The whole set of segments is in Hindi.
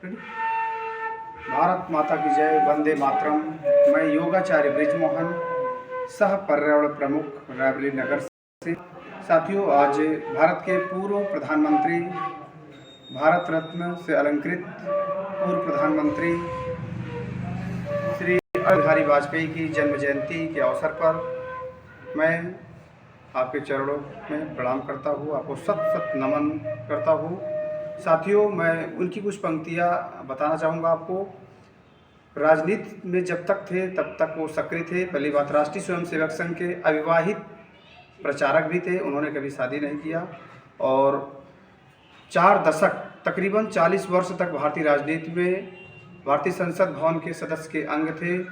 भारत माता की जय, वंदे मातरम। मैं योगाचार्य ब्रिजमोहन, सह पर्यावरण प्रमुख रायबरेली नगर से। साथियों, आज भारत के पूर्व प्रधानमंत्री, भारत रत्न से अलंकृत पूर्व प्रधानमंत्री श्री अटल बिहारी वाजपेयी की जन्म जयंती के अवसर पर मैं आपके चरणों में प्रणाम करता हूँ, आपको सत सत नमन करता हूँ। साथियों, मैं उनकी कुछ पंक्तियाँ बताना चाहूँगा आपको। राजनीति में जब तक थे तब तक वो सक्रिय थे। पहली बात, राष्ट्रीय स्वयंसेवक संघ के अविवाहित प्रचारक भी थे, उन्होंने कभी शादी नहीं किया और 4 दशक तकरीबन 40 वर्ष तक भारतीय राजनीति में भारतीय संसद भवन के सदस्य के अंग थे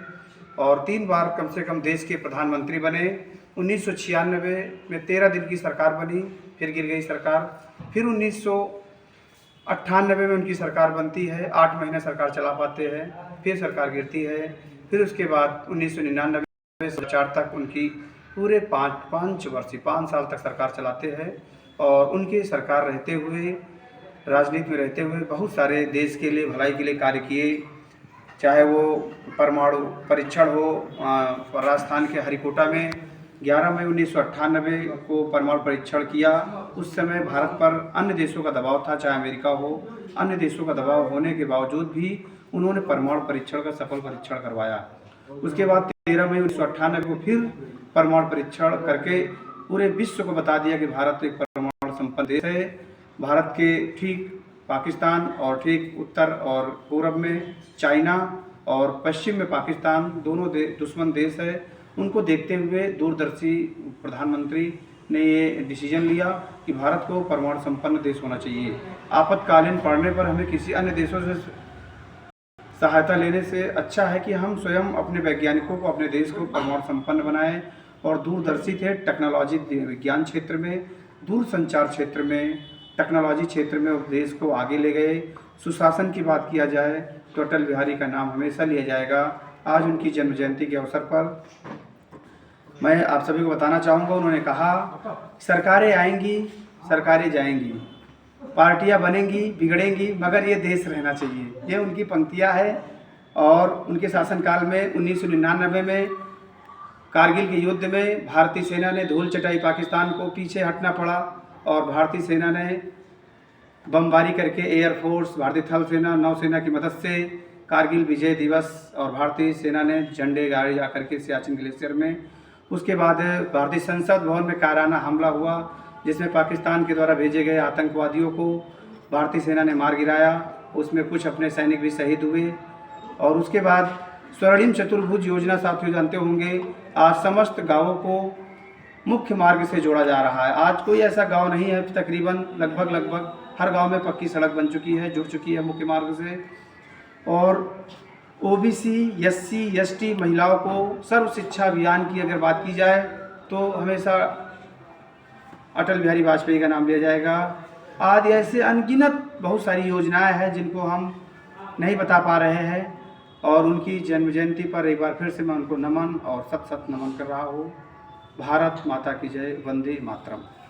और 3 बार कम से कम देश के प्रधानमंत्री बने। 1996 में 13 दिन की सरकार बनी, फिर गिर गई सरकार। फिर 1998 में उनकी सरकार बनती है, 8 महीने सरकार चला पाते हैं, फिर सरकार गिरती है। फिर उसके बाद 1999 से 2004 तक उनकी पूरे 5 साल तक सरकार चलाते हैं और उनकी सरकार रहते हुए, राजनीति में रहते हुए बहुत सारे देश के लिए, भलाई के लिए कार्य किए। चाहे वो परमाणु परीक्षण हो, राजस्थान के हरिकोटा में 11 मई 1998 को परमाणु परीक्षण किया। उस समय भारत पर अन्य देशों का दबाव था, चाहे अमेरिका हो, अन्य देशों का दबाव होने के बावजूद भी उन्होंने परमाणु परीक्षण का सफल परीक्षण करवाया। उसके बाद 13 मई 1998 को फिर परमाणु परीक्षण करके पूरे विश्व को बता दिया कि भारत एक परमाणु संपन्न देश है। भारत के ठीक पाकिस्तान और ठीक उत्तर और पूर्व में चाइना और पश्चिम में पाकिस्तान, दोनों दुश्मन देश है। उनको देखते हुए दूरदर्शी प्रधानमंत्री ने ये डिसीजन लिया कि भारत को परमाणु संपन्न देश होना चाहिए। आपातकालीन पड़ने पर हमें किसी अन्य देशों से सहायता लेने से अच्छा है कि हम स्वयं अपने वैज्ञानिकों को, अपने देश को परमाणु संपन्न बनाएं। और दूरदर्शी थे, टेक्नोलॉजी विज्ञान क्षेत्र में, दूरसंचार क्षेत्र में, टेक्नोलॉजी क्षेत्र में देश को आगे ले गए। सुशासन की बात किया जाए तो अटल बिहारी का नाम हमेशा लिया जाएगा। आज उनकी जन्म जयंती के अवसर पर मैं आप सभी को बताना चाहूँगा, उन्होंने कहा, सरकारें आएंगी, सरकारें जाएंगी, पार्टियां बनेंगी, बिगड़ेंगी, मगर ये देश रहना चाहिए। ये उनकी पंक्तियां है। और उनके शासनकाल में 1999 में कारगिल के युद्ध में भारतीय सेना ने धूल चटाई, पाकिस्तान को पीछे हटना पड़ा और भारतीय सेना ने बमबारी करके एयरफोर्स, भारतीय थल सेना, नौसेना की मदद से कारगिल विजय दिवस और भारतीय सेना ने झंडे गाड़े जाकर के सियाचिन ग्लेशियर में। उसके बाद भारतीय संसद भवन में कायराना हमला हुआ, जिसमें पाकिस्तान के द्वारा भेजे गए आतंकवादियों को भारतीय सेना ने मार गिराया। उसमें कुछ अपने सैनिक भी शहीद हुए। और उसके बाद स्वर्णिम चतुर्भुज योजना, साथियों जानते होंगे, आज समस्त गाँवों को मुख्य मार्ग से जोड़ा जा रहा है। आज कोई ऐसा गांव नहीं है, तकरीबन लगभग हर गांव में पक्की सड़क बन चुकी है, जुड़ चुकी है मुख्य मार्ग से। और ओबीसी, एससी, एसटी महिलाओं को सर्व शिक्षा अभियान की अगर बात की जाए तो हमेशा अटल बिहारी वाजपेयी का नाम लिया जाएगा। आदि ऐसे अनगिनत बहुत सारी योजनाएं हैं जिनको हम नहीं बता पा रहे हैं। और उनकी जन्म जयंती पर एक बार फिर से मैं उनको नमन और सत सत नमन कर रहा हूँ। भारत माता की जय, वंदे मातरम।